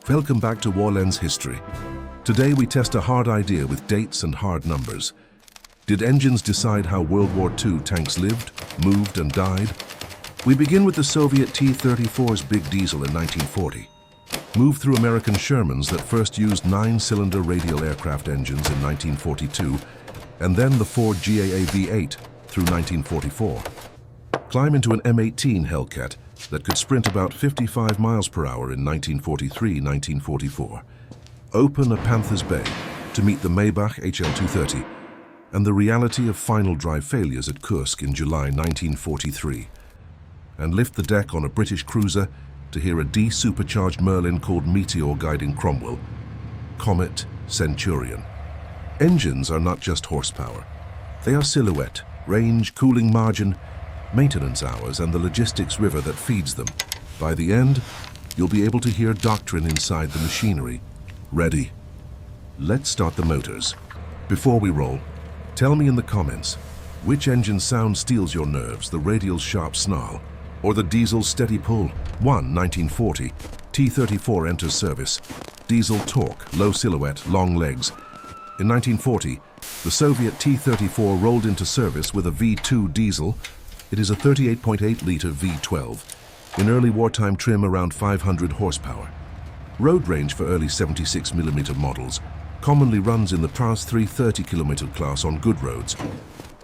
Welcome back to Warland's History. Today we test a hard idea with dates and hard numbers. Did engines decide how World War II tanks lived, moved, and died? We begin with the Soviet T-34's big diesel in 1940. Move through American Shermans that first used 9-cylinder radial aircraft engines in 1942, and then the Ford GAA V-8 through 1944. Climb into an M18 Hellcat that could sprint about 55 miles per hour in 1943-1944. Open a Panthers Bay to meet the Maybach HL230 and the reality of final drive failures at Kursk in July 1943. And lift the deck on a British cruiser to hear a D-supercharged Merlin called Meteor guiding Cromwell, Comet, Centurion. Engines are not just horsepower. They are silhouette, range, cooling margin, maintenance hours, and the logistics river that feeds them. By the end, you'll be able to hear doctrine inside the machinery. Ready? Let's start the motors. Before we roll, tell me in the comments, which engine sound steals your nerves, the radial's sharp snarl, or the diesel's steady pull? 1940, T-34 enters service. Diesel torque, low silhouette, long legs. In 1940, the Soviet T-34 rolled into service with a V2 diesel. It is a 38.8-liter V12, in early wartime trim around 500 horsepower. Road range for early 76mm models commonly runs in the past 330km class on good roads,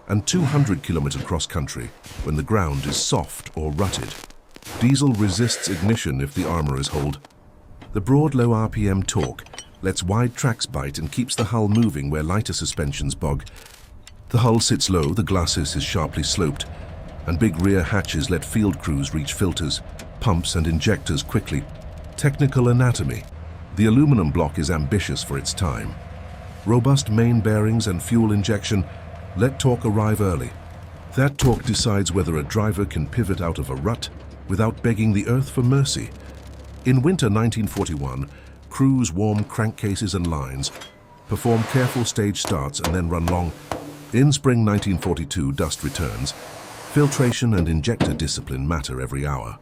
and 200km cross-country when the ground is soft or rutted. Diesel resists ignition if the armor is hold. The broad low RPM torque lets wide tracks bite and keeps the hull moving where lighter suspensions bog. The hull sits low, the glacis is sharply sloped, and big rear hatches let field crews reach filters, pumps, and injectors quickly. Technical anatomy. The aluminum block is ambitious for its time. Robust main bearings and fuel injection let torque arrive early. That torque decides whether a driver can pivot out of a rut without begging the earth for mercy. In winter 1941, crews warm crankcases and lines, perform careful stage starts, and then run long. In spring 1942, dust returns. Filtration and injector discipline matter every hour.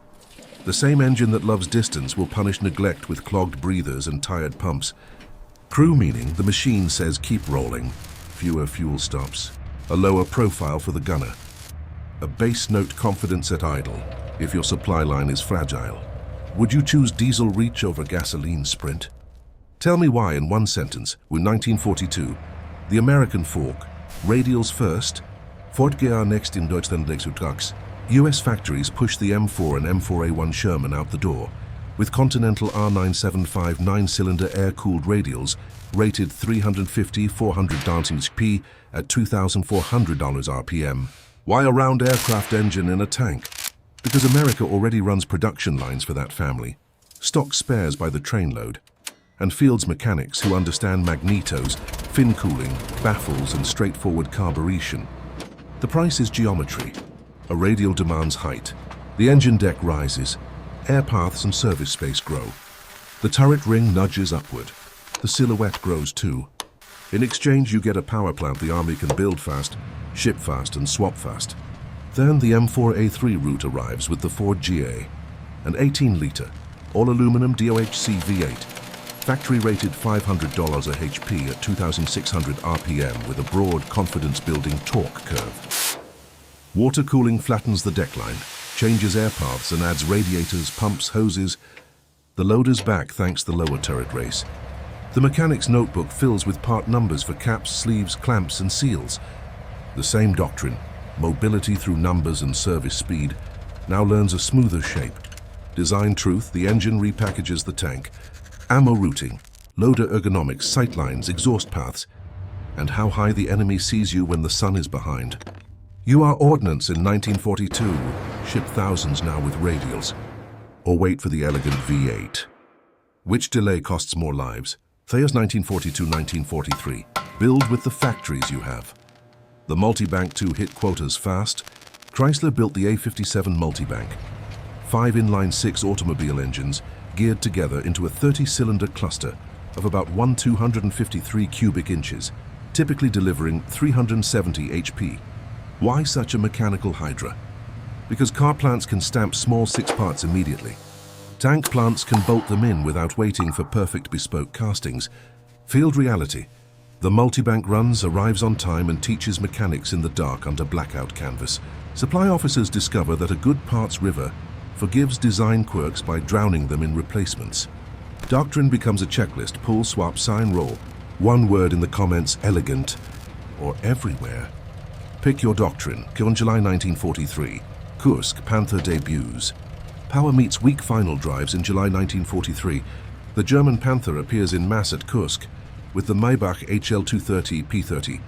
The same engine that loves distance will punish neglect with clogged breathers and tired pumps. Crew meaning the machine says keep rolling, fewer fuel stops, a lower profile for the gunner, a bass note confidence at idle if your supply line is fragile. Would you choose diesel reach over gasoline sprint? Tell me why in one sentence. In 1942, the American fork, radials first, Ford GAA next in Deutschland Lexus. US factories pushed the M4 and M4A1 Sherman out the door, with Continental R-975 9-cylinder air-cooled radials rated 350-400 dancing at $2,400 RPM. Why a round aircraft engine in a tank? Because America already runs production lines for that family, stock spares by the trainload, and fields mechanics who understand magnetos, fin cooling, baffles, and straightforward carburation. The price is geometry. A radial demands height. The engine deck rises. Air paths and service space grow. The turret ring nudges upward. The silhouette grows too. In exchange, you get a power plant the Army can build fast, ship fast, and swap fast. Then the M4A3 route arrives with the Ford GAA, an 18-liter, all-aluminum DOHC V8, factory-rated $500 a HP at 2,600 RPM with a broad, confidence-building torque curve. Water cooling flattens the deckline, changes air paths, and adds radiators, pumps, hoses. The loader's back thanks the lower turret race. The mechanic's notebook fills with part numbers for caps, sleeves, clamps, and seals. The same doctrine, mobility through numbers and service speed, now learns a smoother shape. Design truth, the engine repackages the tank. Ammo routing, loader ergonomics, sightlines, exhaust paths, and how high the enemy sees you when the sun is behind. You are ordnance in 1942, ship thousands now with radials. Or wait for the elegant V8. Which delay costs more lives? Thea's 1942-1943. Build with the factories you have. The Multibank 2 hit quotas fast. Chrysler built the A57 Multibank. 5 inline-six automobile engines geared together into a 30-cylinder cluster of about 1,253 cubic inches, typically delivering 370 HP. Why such a mechanical hydra? Because car plants can stamp small 6 parts immediately. Tank plants can bolt them in without waiting for perfect bespoke castings. Field reality. The multibank runs, arrives on time and teaches mechanics in the dark under blackout canvas. Supply officers discover that a good parts river forgives design quirks by drowning them in replacements. Doctrine becomes a checklist: pull, swap, sign, roll. One word in the comments: elegant or everywhere. Pick your doctrine. On July 1943, Kursk, Panther debuts. Power meets weak final drives in July 1943. The German Panther appears in mass at Kursk with the Maybach HL230 P30,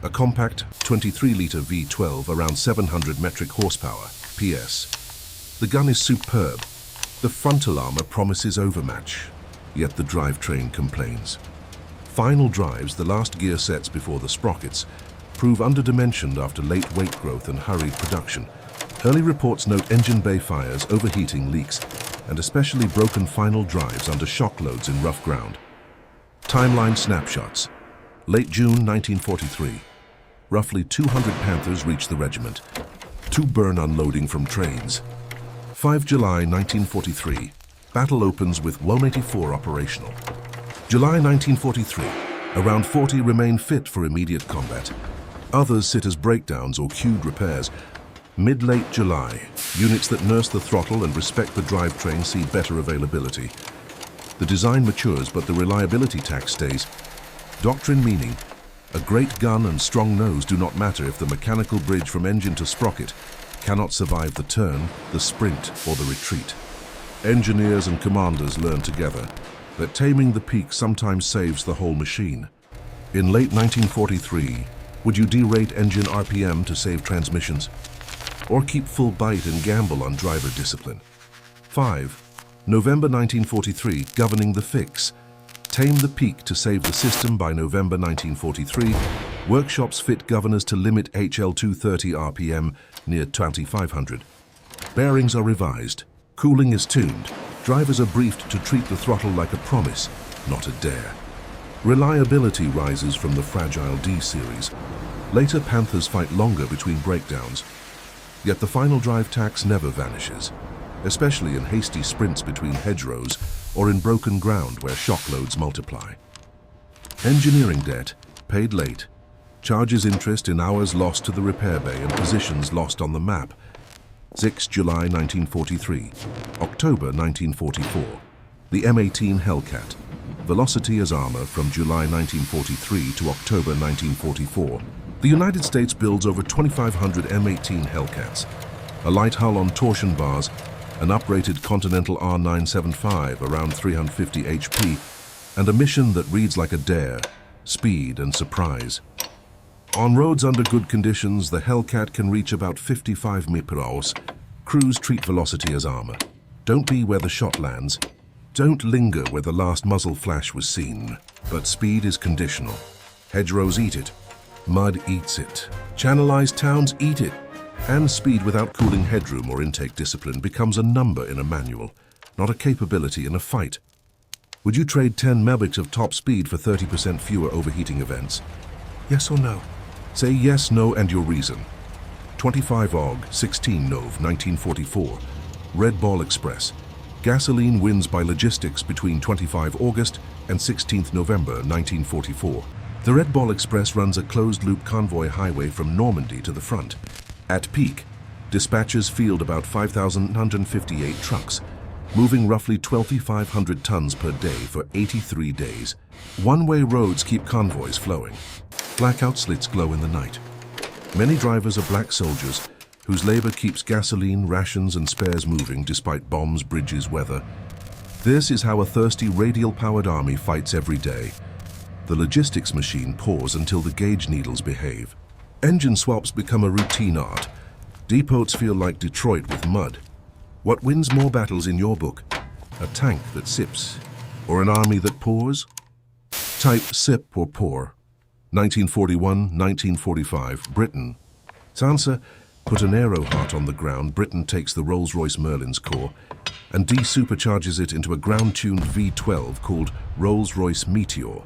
a compact 23-litre V12 around 700 metric horsepower, PS. The gun is superb. The frontal armor promises overmatch, yet the drivetrain complains. Final drives, the last gear sets before the sprockets, prove underdimensioned after late weight growth and hurried production. Early reports note engine bay fires, overheating, leaks, and especially broken final drives under shock loads in rough ground. Timeline snapshots. Late June 1943. Roughly 200 Panthers reach the regiment. 2 burn unloading from trains. 5 July 1943. Battle opens with WWII operational. July 1943. Around 40 remain fit for immediate combat. Others sit as breakdowns or queued repairs. Mid-late July. Units that nurse the throttle and respect the drivetrain see better availability. The design matures, but the reliability tax stays. Doctrine meaning, a great gun and strong nose do not matter if the mechanical bridge from engine to sprocket cannot survive the turn, the sprint, or the retreat. Engineers and commanders learn together that taming the peak sometimes saves the whole machine. In late 1943, would you derate engine RPM to save transmissions? Or keep full bite and gamble on driver discipline? 5. November 1943, governing the fix. Tame the peak to save the system. By November 1943, workshops fit governors to limit HL230 RPM near 2500. Bearings are revised. Cooling is tuned. Drivers are briefed to treat the throttle like a promise, not a dare. Reliability rises from the fragile D series. Later Panthers fight longer between breakdowns. Yet the final drive tax never vanishes, especially in hasty sprints between hedgerows or in broken ground where shock loads multiply. Engineering debt, paid late, charges interest in hours lost to the repair bay and positions lost on the map. 6 July 1943, October 1944. The M18 Hellcat, velocity as armor from July 1943 to October 1944. The United States builds over 2,500 M18 Hellcats, a light hull on torsion bars, an uprated Continental R-975 around 350 HP, and a mission that reads like a dare, speed and surprise. On roads under good conditions, the Hellcat can reach about 55 mph. Crews treat velocity as armor. Don't be where the shot lands. Don't linger where the last muzzle flash was seen. But speed is conditional. Hedgerows eat it. Mud eats it. Channelized towns eat it. And speed without cooling headroom or intake discipline becomes a number in a manual, not a capability in a fight. Would you trade 10 Maybachs of top speed for 30% fewer overheating events? Yes or no? Say yes, no, and your reason. 25 Og, 16 Nov, 1944. Red Ball Express. Gasoline wins by logistics between 25 August and 16 November 1944. The Red Ball Express runs a closed-loop convoy highway from Normandy to the front. At peak, dispatchers field about 5,158 trucks, moving roughly 2,500 tons per day for 83 days. One-way roads keep convoys flowing. Blackout slits glow in the night. Many drivers are black soldiers whose labor keeps gasoline, rations and spares moving despite bombs, bridges, weather. This is how a thirsty radial-powered army fights every day. The logistics machine pours until the gauge needles behave. Engine swaps become a routine art. Depots feel like Detroit with mud. What wins more battles in your book? A tank that sips, or an army that pours? Type sip or pour. 1941, 1945, Britain. Sansa put an aero heart on the ground. Britain takes the Rolls-Royce Merlin's core and de-supercharges it into a ground-tuned V12 called Rolls-Royce Meteor.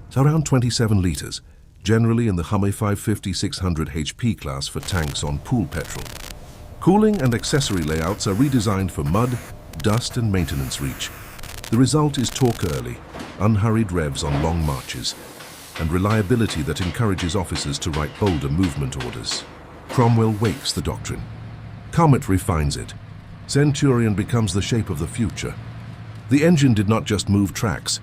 It's around 27 litres, generally in the Hummer 550-600 HP class for tanks on pool petrol. Cooling and accessory layouts are redesigned for mud, dust and maintenance reach. The result is torque early, unhurried revs on long marches, and reliability that encourages officers to write bolder movement orders. Cromwell wakes the doctrine. Comet refines it. Centurion becomes the shape of the future. The engine did not just move tracks,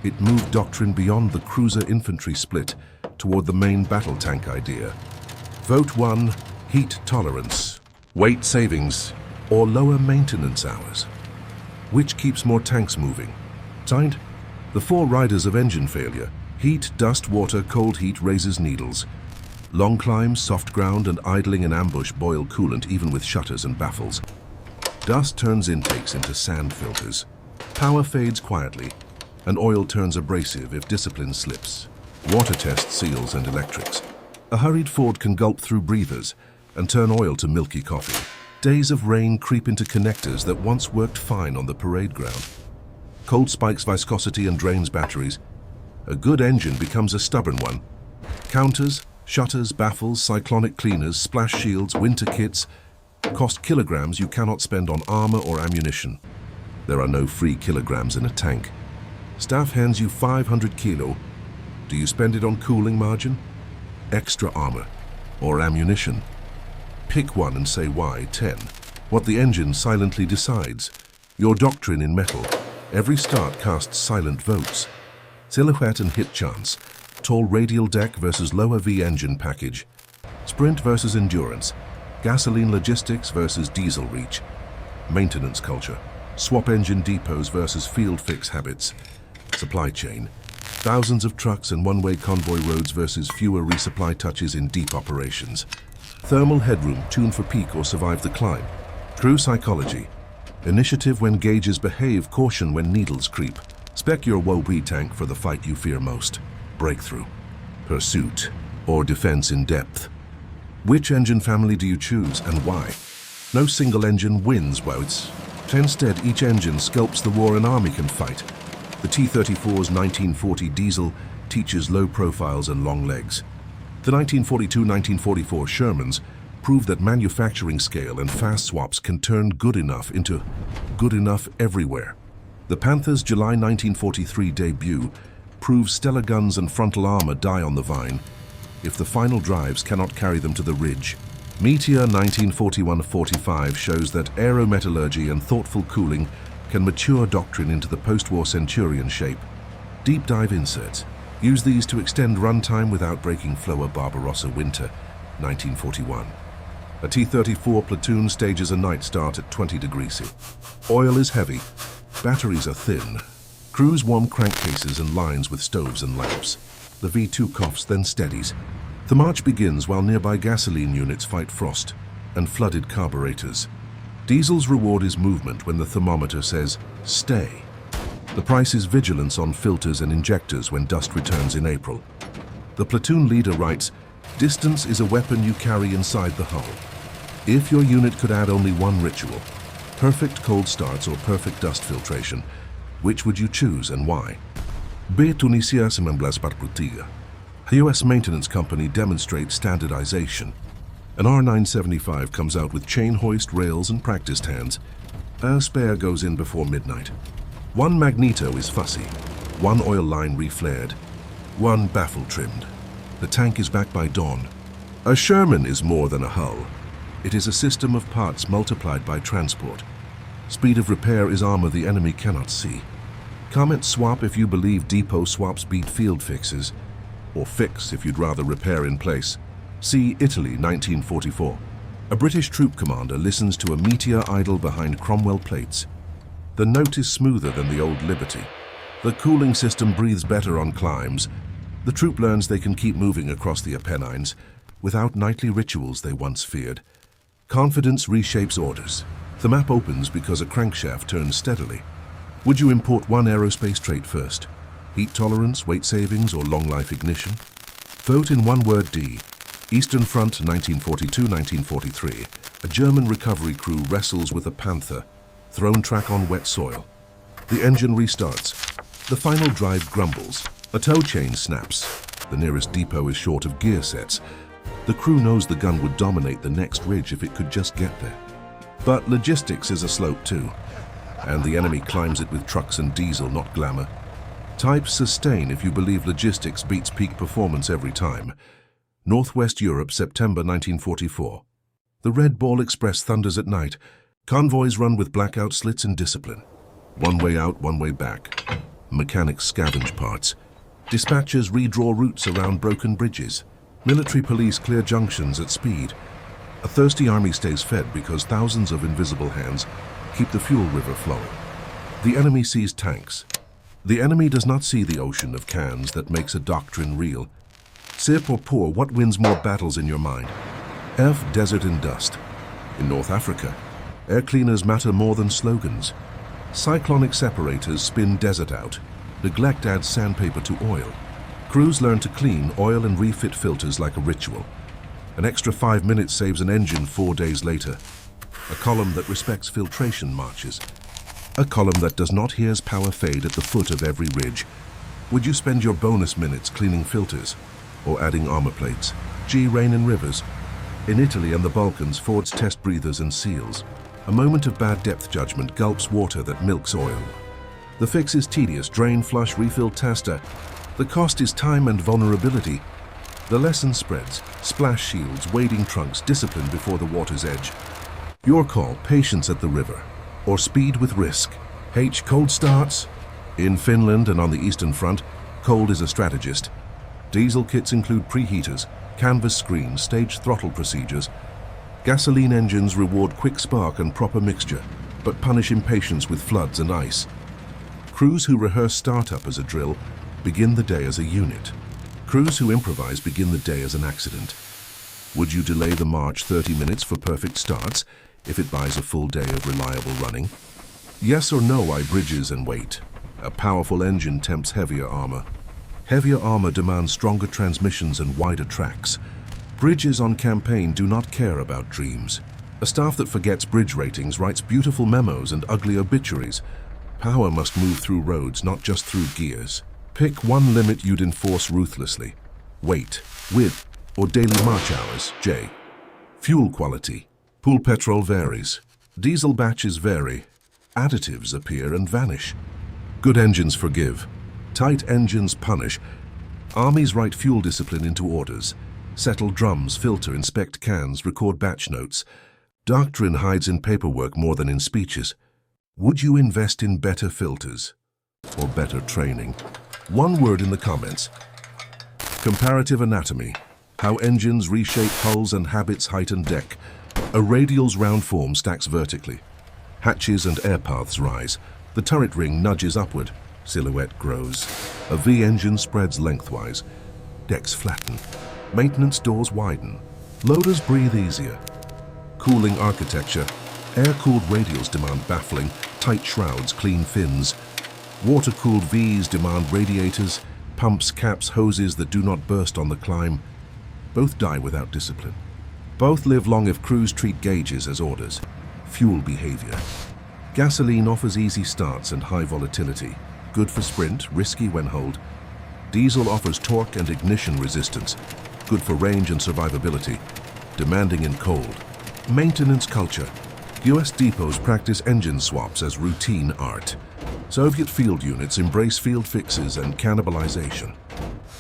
it moved doctrine beyond the cruiser infantry split toward the main battle tank idea. Vote 1, heat tolerance, weight savings, or lower maintenance hours. Which keeps more tanks moving? Signed, the 4 riders of engine failure. Heat, dust, water, cold heat raises needles. Long climbs, soft ground, and idling in ambush boil coolant even with shutters and baffles. Dust turns intakes into sand filters. Power fades quietly, and oil turns abrasive if discipline slips. Water tests seals and electrics. A hurried Ford can gulp through breathers and turn oil to milky coffee. Days of rain creep into connectors that once worked fine on the parade ground. Cold spikes viscosity and drains batteries. A good engine becomes a stubborn one. Counters, shutters, baffles, cyclonic cleaners, splash shields, winter kits cost kilograms you cannot spend on armor or ammunition. There are no free kilograms in a tank. Staff hands you 500 kilo. Do you spend it on cooling margin, extra armor, or ammunition? Pick one and say why. 10. What the engine silently decides. Your doctrine in metal. Every start casts silent votes. Silhouette and hit chance. Tall radial deck versus lower V engine package. Sprint versus endurance. Gasoline logistics versus diesel reach. Maintenance culture. Swap engine depots versus field fix habits. Supply chain. Thousands of trucks and one-way convoy roads versus fewer resupply touches in deep operations. Thermal headroom tuned for peak or survive the climb. Crew psychology. Initiative when gauges behave, caution when needles creep. Spec your WWII tank for the fight you fear most. Breakthrough, pursuit, or defense in depth. Which engine family do you choose and why? No single engine wins WWIIs. Instead, each engine sculpts the war an army can fight. The T-34's 1940 diesel teaches low profiles and long legs. The 1942-1944 Shermans proved that manufacturing scale and fast swaps can turn good enough into good enough everywhere. The Panthers' July 1943 debut proves stellar guns and frontal armor die on the vine if the final drives cannot carry them to the ridge. Meteor 1941-45 shows that aerometallurgy and thoughtful cooling can mature doctrine into the post-war Centurion shape. Deep dive inserts. Use these to extend runtime without breaking Flower Barbarossa Winter 1941. A T-34 platoon stages a night start at 20 degrees C. Oil is heavy. Batteries are thin. Crews warm crankcases and lines with stoves and lamps. The V2 coughs, then steadies. The march begins while nearby gasoline units fight frost and flooded carburetors. Diesel's reward is movement when the thermometer says, stay. The price is vigilance on filters and injectors when dust returns in April. The platoon leader writes, distance is a weapon you carry inside the hull. If your unit could add only one ritual, perfect cold starts or perfect dust filtration, which would you choose and why? B. Tunisia Sememblas Parputiga. A U.S. maintenance company demonstrates standardization. An R-975 comes out with chain hoist, rails, and practiced hands. A spare goes in before midnight. One magneto is fussy, one oil line reflared, one baffle trimmed. The tank is back by dawn. A Sherman is more than a hull. It is a system of parts multiplied by transport. Speed of repair is armor the enemy cannot see. Comment swap if you believe depot swaps beat field fixes, or fix if you'd rather repair in place. See Italy 1944. A British troop commander listens to a Meteor idle behind Cromwell plates. The note is smoother than the old Liberty. The cooling system breathes better on climbs. The troop learns they can keep moving across the Apennines without nightly rituals they once feared. Confidence reshapes orders. The map opens because a crankshaft turns steadily. Would you import one aerospace trait first? Heat tolerance, weight savings, or long life ignition? Vote in one word D. Eastern Front 1942-1943. A German recovery crew wrestles with a Panther, thrown track on wet soil. The engine restarts. The final drive grumbles. A tow chain snaps. The nearest depot is short of gear sets. The crew knows the gun would dominate the next ridge if it could just get there. But logistics is a slope too. and the enemy climbs it with trucks and diesel, not glamour. Type sustain if you believe logistics beats peak performance every time. Northwest Europe, September 1944. The Red Ball Express thunders at night. Convoys run with blackout slits and discipline. One way out, one way back. Mechanics scavenge parts. Dispatchers redraw routes around broken bridges. Military police clear junctions at speed. A thirsty army stays fed because thousands of invisible hands keep the fuel river flowing. The enemy sees tanks. The enemy does not see the ocean of cans that makes a doctrine real. Sip or pour, what wins more battles in your mind? F. Desert and dust. In North Africa, air cleaners matter more than slogans. Cyclonic separators spin desert out. Neglect adds sandpaper to oil. Crews learn to clean, oil and refit filters like a ritual. An extra 5 minutes saves an engine 4 days later. A column that respects filtration marches. A column that does not hear power fade at the foot of every ridge. Would you spend your bonus minutes cleaning filters or adding armor plates? G. Rain and rivers. In Italy and the Balkans, Fords test breathers and seals. A moment of bad depth judgment gulps water that milks oil. The fix is tedious: drain, flush, refill, tester. The cost is time and vulnerability. The lesson spreads: splash shields, wading trunks, discipline before the water's edge. Your call: patience at the river or speed with risk. H. Cold starts. In Finland and on the Eastern Front, cold is a strategist. Diesel kits include preheaters, canvas screens, staged throttle procedures. Gasoline engines reward quick spark and proper mixture, but punish impatience with floods and ice. Crews who rehearse startup as a drill begin the day as a unit. Crews who improvise begin the day as an accident. Would you delay the march 30 minutes for perfect starts if it buys a full day of reliable running? Yes or no, I bridges and weight. A powerful engine tempts heavier armor. Heavier armor demands stronger transmissions and wider tracks. Bridges on campaign do not care about dreams. A staff that forgets bridge ratings writes beautiful memos and ugly obituaries. Power must move through roads, not just through gears. Pick one limit you'd enforce ruthlessly. Weight, width, or daily march hours, J. Fuel quality. Pool petrol varies. Diesel batches vary. Additives appear and vanish. Good engines forgive. Tight engines punish. Armies write fuel discipline into orders. Settle drums, filter, inspect cans, record batch notes. Doctrine hides in paperwork more than in speeches. Would you invest in better filters or better training? One word in the comments. Comparative anatomy. How engines reshape hulls and habits heighten deck. A radial's round form stacks vertically. Hatches and air paths rise. The turret ring nudges upward. Silhouette grows. A V engine spreads lengthwise. Decks flatten. Maintenance doors widen. Loaders breathe easier. Cooling architecture. Air-cooled radials demand baffling. Tight shrouds, clean fins. Water-cooled Vs demand radiators. Pumps, caps, hoses that do not burst on the climb. Both die without discipline. Both live long if crews treat gauges as orders. Fuel behavior. Gasoline offers easy starts and high volatility. Good for sprint, risky when holed. Diesel offers torque and ignition resistance. Good for range and survivability. Demanding in cold. Maintenance culture. US depots practice engine swaps as routine art. Soviet field units embrace field fixes and cannibalization.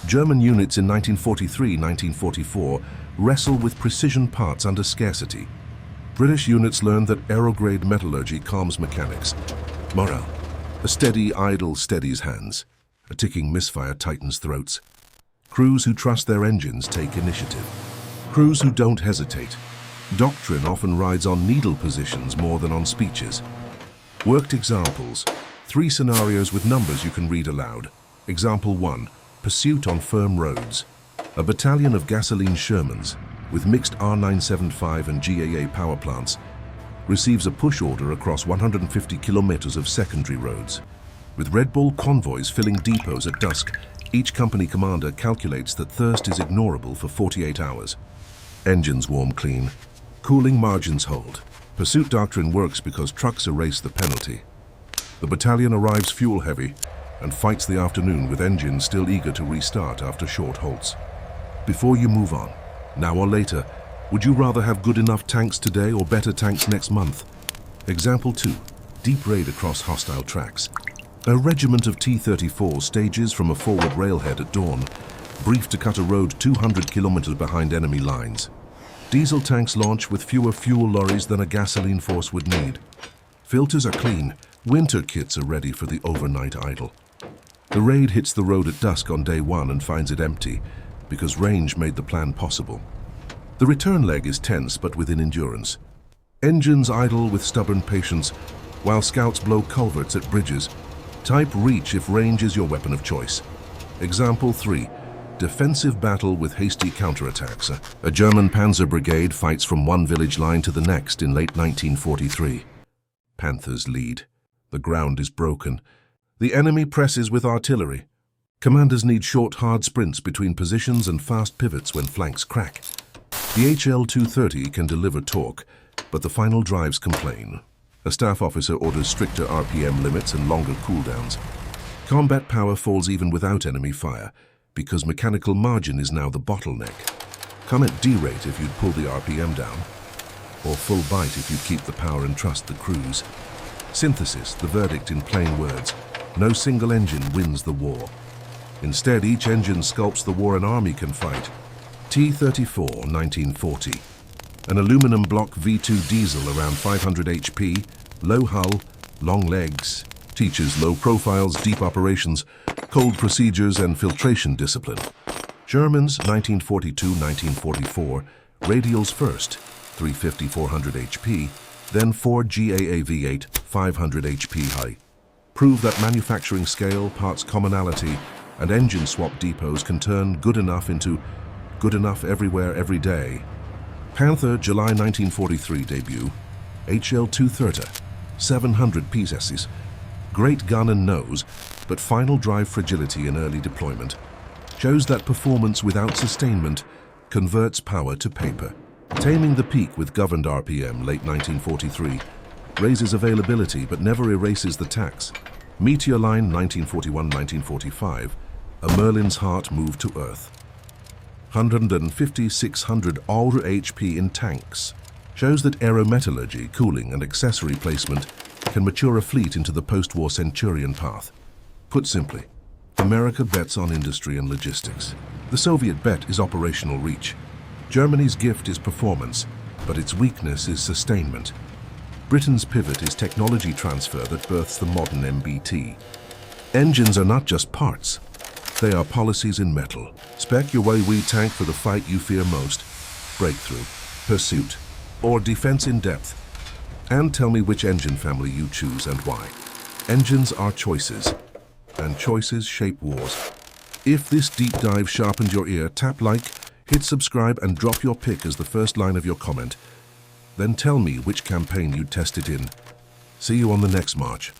German units in 1943-1944 wrestle with precision parts under scarcity. British units learn that aerograde metallurgy calms mechanics. Morale. A steady idle steadies hands. A ticking misfire tightens throats. Crews who trust their engines take initiative. Crews who don't hesitate. Doctrine often rides on needle positions more than on speeches. Worked examples. 3 scenarios with numbers you can read aloud. Example 1. Pursuit on firm roads. A battalion of gasoline Shermans, with mixed R-975 and GAA power plants, receives a push order across 150 kilometers of secondary roads. With Red Bull convoys filling depots at dusk, each company commander calculates that thirst is ignorable for 48 hours. Engines warm clean. Cooling margins hold. Pursuit doctrine works because trucks erase the penalty. The battalion arrives fuel heavy and fights the afternoon with engines still eager to restart after short halts. Before you move on, now or later, would you rather have good enough tanks today or better tanks next month? Example 2. deep raid across hostile tracks. A regiment of T-34 stages from a forward railhead at dawn, briefed to cut a road 200 kilometers behind enemy lines. Diesel tanks launch with fewer fuel lorries than a gasoline force would need. Filters are clean, winter kits are ready for the overnight idle. The raid hits the road at dusk on day one and finds it empty, because range made the plan possible. The return leg is tense but within endurance. Engines idle with stubborn patience, while scouts blow culverts at bridges. Type reach if range is your weapon of choice. Example 3. Defensive battle with hasty counterattacks. A German Panzer brigade fights from one village line to the next in late 1943. Panthers lead. The ground is broken. The enemy presses with artillery. Commanders need short, hard sprints between positions and fast pivots when flanks crack. The HL230 can deliver torque, but the final drives complain. A staff officer orders stricter RPM limits and longer cooldowns. Combat power falls even without enemy fire, because mechanical margin is now the bottleneck. Comet derate if you'd pull the RPM down, or full bite if you keep the power and trust the cruise. Synthesis, the verdict in plain words. No single engine wins the war. Instead, each engine sculpts the war an army can fight. T-34, 1940. An aluminum block V2 diesel around 500 HP, low hull, long legs, teaches low profiles, deep operations, cold procedures and filtration discipline. Germans, 1942-1944, radials first, 350-400 HP, then Ford GAA V-8, 500 HP high. Prove that manufacturing scale, parts commonality, and engine swap depots can turn good enough into good enough everywhere, every day. Panther, July 1943 debut, HL230, 700 pieces. Great gun and nose, but final drive fragility in early deployment. Shows that performance without sustainment converts power to paper. Taming the peak with governed RPM, late 1943, raises availability but never erases the tax. Meteor line, 1941-1945, a Merlin's heart moved to earth. 150-600 ALR HP in tanks shows that aerometallurgy, cooling and accessory placement can mature a fleet into the post-war Centurion path. Put simply, America bets on industry and logistics. The Soviet bet is operational reach. Germany's gift is performance, but its weakness is sustainment. Britain's pivot is technology transfer that births the modern MBT. Engines are not just parts. They are policies in metal. Spec your WWII tank for the fight you fear most. Breakthrough, pursuit, or defense in depth. And tell me which engine family you choose and why. Engines are choices, and choices shape wars. If this deep dive sharpened your ear, tap like, hit subscribe, and drop your pick as the first line of your comment. Then tell me which campaign you'd test it in. See you on the next march.